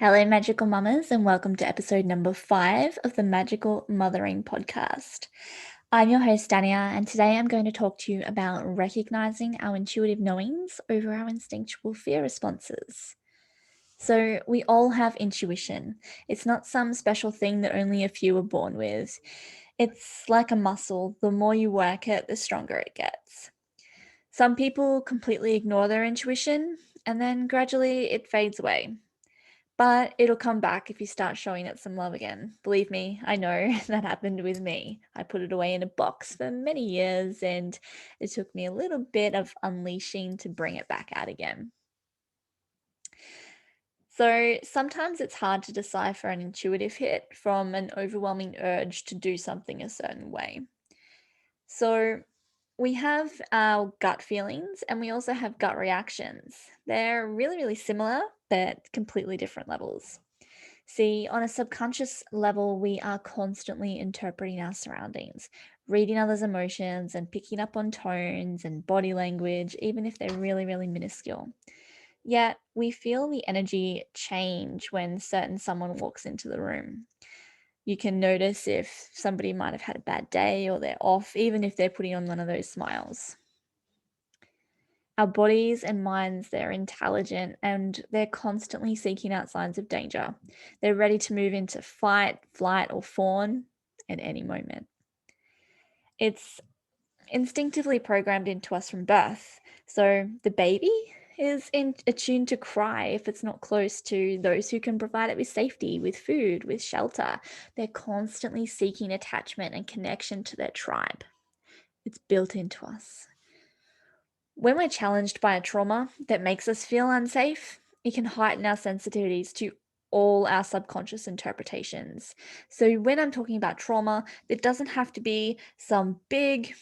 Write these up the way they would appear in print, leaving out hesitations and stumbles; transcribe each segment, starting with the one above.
Hello, magical mamas, and welcome to episode number 5 of the Magical Mothering podcast. I'm your host, Dania, and today I'm going to talk to you about recognizing our intuitive knowings over our instinctual fear responses. So, we all have intuition. It's not some special thing that only a few are born with. It's like a muscle. The more you work it, the stronger it gets. Some people completely ignore their intuition, and then gradually it fades away. But it'll come back if you start showing it some love again. Believe me, I know that happened with me. I put it away in a box for many years, and it took me a little bit of unleashing to bring it back out again. So sometimes it's hard to decipher an intuitive hit from an overwhelming urge to do something a certain way. So we have our gut feelings and we also have gut reactions. They're really, really similar, but completely different levels. See, on a subconscious level, we are constantly interpreting our surroundings, reading others' emotions, and picking up on tones and body language, even if they're really, really minuscule. Yet, we feel the energy change when certain someone walks into the room. You can notice if somebody might have had a bad day or they're off, even if they're putting on one of those smiles. Our bodies and minds, they're intelligent and they're constantly seeking out signs of danger. They're ready to move into fight, flight, or fawn at any moment. It's instinctively programmed into us from birth. So the baby is attuned to cry if it's not close to those who can provide it with safety, with food, with shelter. They're constantly seeking attachment and connection to their tribe. It's built into us. When we're challenged by a trauma that makes us feel unsafe, it can heighten our sensitivities to all our subconscious interpretations. So, when I'm talking about trauma, it doesn't have to be some big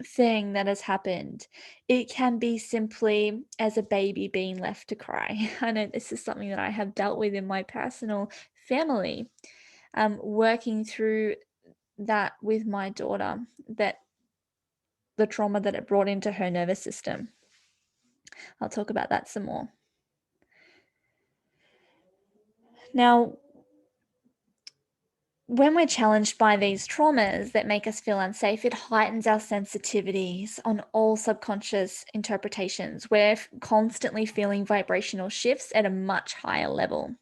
thing that has happened. It can be simply as a baby being left to cry. I know this is something that I have dealt with in my personal family, working through that with my daughter, that the trauma that it brought into her nervous system. I'll talk about that some more. Now, when we're challenged by these traumas that make us feel unsafe, it heightens our sensitivities on all subconscious interpretations. We're constantly feeling vibrational shifts at a much higher level.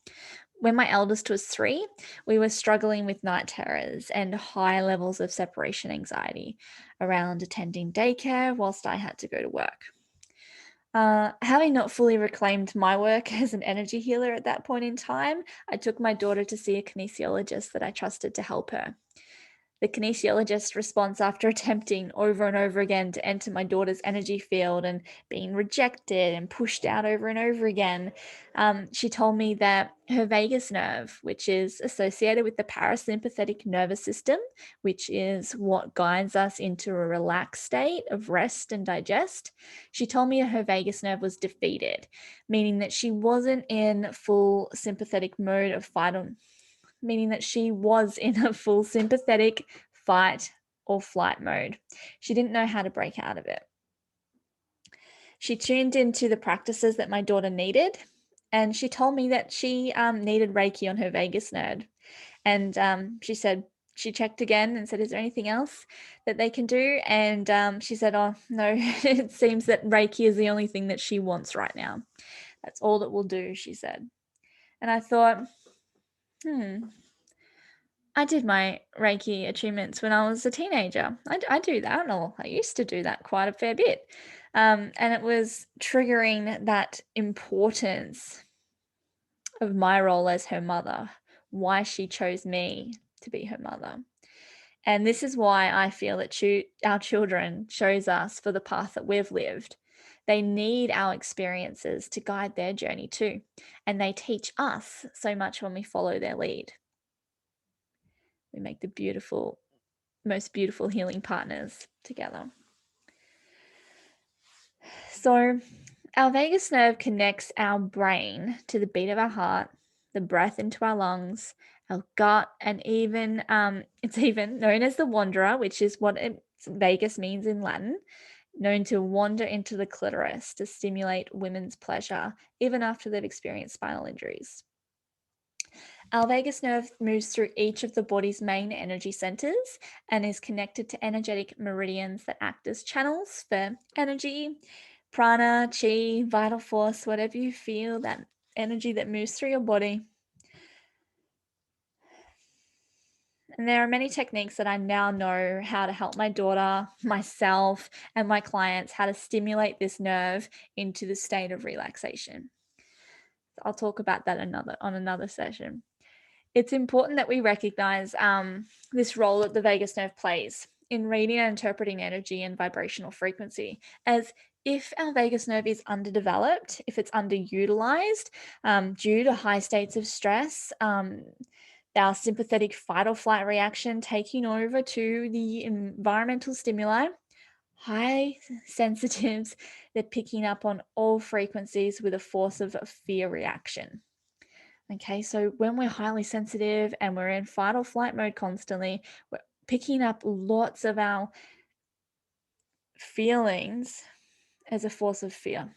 When my eldest was 3, we were struggling with night terrors and high levels of separation anxiety around attending daycare whilst I had to go to work. Having not fully reclaimed my work as an energy healer at that point in time, I took my daughter to see a kinesiologist that I trusted to help her. The kinesiologist's response after attempting over and over again to enter my daughter's energy field and being rejected and pushed out over and over again, she told me that her vagus nerve, which is associated with the parasympathetic nervous system, which is what guides us into a relaxed state of rest and digest, she told me her vagus nerve was defeated, meaning that she wasn't in full sympathetic mode of fight or meaning that she was in a full sympathetic fight or flight mode. She didn't know how to break out of it. She tuned into the practices that my daughter needed, and she told me that she needed Reiki on her vagus nerve. And she said, she checked again and said, "Is there anything else that they can do?" And she said, "Oh, no, it seems that Reiki is the only thing that she wants right now. That's all that will do," she said. And I thought, I did my Reiki attunements when I was a teenager. I do that, or I used to do that quite a fair bit. And it was triggering that importance of my role as her mother, why she chose me to be her mother. And this is why I feel that our children chose us for the path that we've lived. They need our experiences to guide their journey too. And they teach us so much when we follow their lead. We make the most beautiful healing partners together. So, our vagus nerve connects our brain to the beat of our heart, the breath into our lungs, our gut, and even it's even known as the wanderer, which is what vagus means in Latin, known to wander into the clitoris to stimulate women's pleasure, even after they've experienced spinal injuries. Our vagus nerve moves through each of the body's main energy centers and is connected to energetic meridians that act as channels for energy, prana, chi, vital force, whatever you feel, that energy that moves through your body. And there are many techniques that I now know how to help my daughter, myself, and my clients how to stimulate this nerve into the state of relaxation. I'll talk about that another session. It's important that we recognize this role that the vagus nerve plays in reading and interpreting energy and vibrational frequency. As if our vagus nerve is underdeveloped, if it's underutilized due to high states of stress, our sympathetic fight or flight reaction taking over to the environmental stimuli, high sensitives, they're picking up on all frequencies with a force of a fear reaction. Okay, so when we're highly sensitive and we're in fight or flight mode constantly, we're picking up lots of our feelings as a force of fear.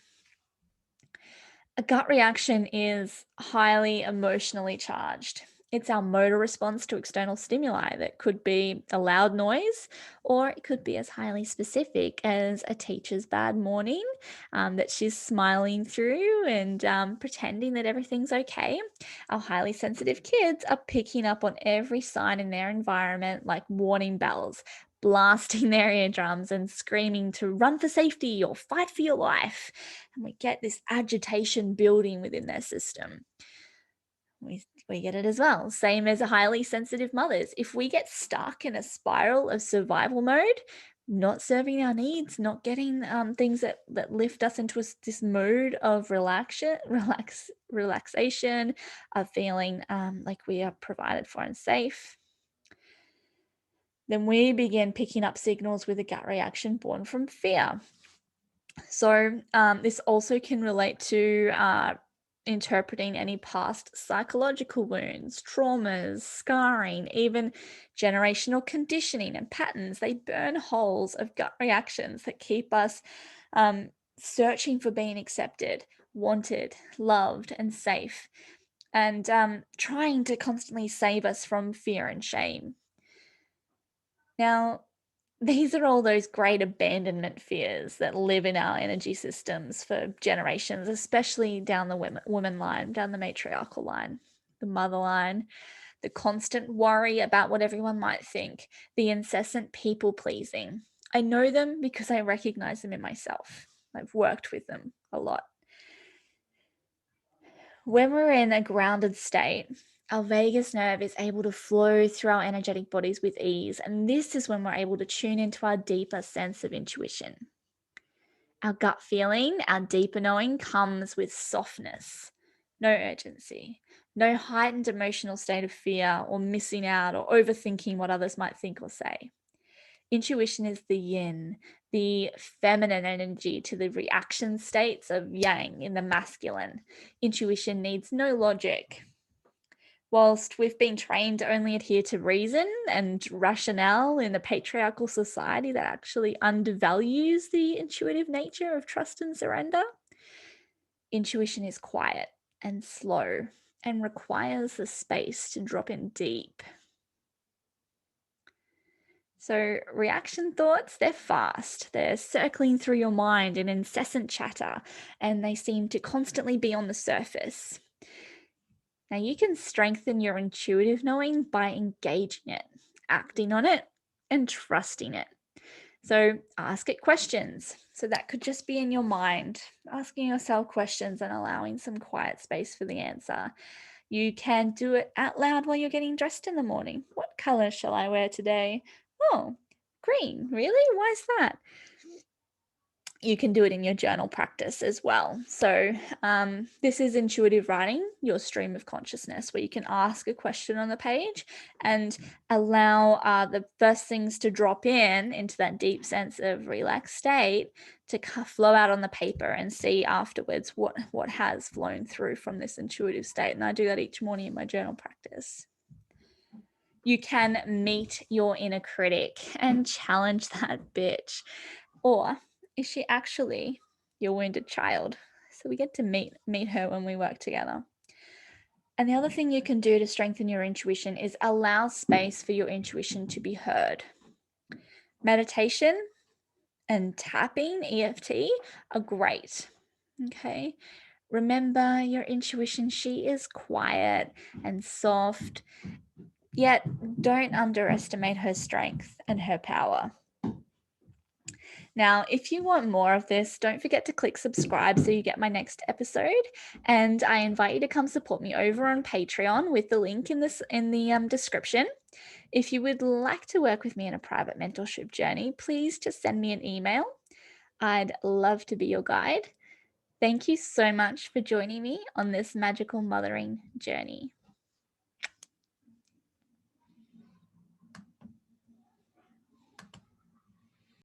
A gut reaction is highly emotionally charged. It's our motor response to external stimuli that could be a loud noise, or it could be as highly specific as a teacher's bad morning that she's smiling through and pretending that everything's okay. Our highly sensitive kids are picking up on every sign in their environment like warning bells, blasting their eardrums and screaming to run for safety or fight for your life. And we get this agitation building within their system. We get it as well. Same as highly sensitive mothers. If we get stuck in a spiral of survival mode, not serving our needs, not getting things that lift us into this mode of relaxation, of feeling like we are provided for and safe, then we begin picking up signals with a gut reaction born from fear. So this also can relate to interpreting any past psychological wounds, traumas, scarring, even generational conditioning and patterns. They burn holes of gut reactions that keep us searching for being accepted, wanted, loved, and safe, and trying to constantly save us from fear and shame. Now, these are all those great abandonment fears that live in our energy systems for generations, especially down the women line, down the matriarchal line, the mother line, the constant worry about what everyone might think, the incessant people pleasing. I know them because I recognize them in myself. I've worked with them a lot. When we're in a grounded state, our vagus nerve is able to flow through our energetic bodies with ease. And this is when we're able to tune into our deeper sense of intuition. Our gut feeling, our deeper knowing comes with softness, no urgency, no heightened emotional state of fear or missing out or overthinking what others might think or say. Intuition is the yin, the feminine energy to the reaction states of yang in the masculine. Intuition needs no logic. Whilst we've been trained to only adhere to reason and rationale in a patriarchal society that actually undervalues the intuitive nature of trust and surrender, intuition is quiet and slow and requires the space to drop in deep. So, reaction thoughts, they're fast. They're circling through your mind in incessant chatter, and they seem to constantly be on the surface. Now, you can strengthen your intuitive knowing by engaging it, acting on it, and trusting it. So, ask it questions. So, that could just be in your mind, asking yourself questions and allowing some quiet space for the answer. You can do it out loud while you're getting dressed in the morning. What color shall I wear today? Oh, green. Really? Why is that? You can do it in your journal practice as well. So, this is intuitive writing, your stream of consciousness, where you can ask a question on the page and allow the first things to drop in into that deep sense of relaxed state to flow out on the paper, and see afterwards what has flown through from this intuitive state. And I do that each morning in my journal practice. You can meet your inner critic and challenge that bitch. Or is she actually your wounded child? So we get to meet her when we work together. And the other thing you can do to strengthen your intuition is allow space for your intuition to be heard. Meditation and tapping, EFT, are great. Okay. Remember your intuition, she is quiet and soft, yet don't underestimate her strength and her power. Now, if you want more of this, don't forget to click subscribe so you get my next episode. And I invite you to come support me over on Patreon with the link in the description. If you would like to work with me in a private mentorship journey, please just send me an email. I'd love to be your guide. Thank you so much for joining me on this magical mothering journey.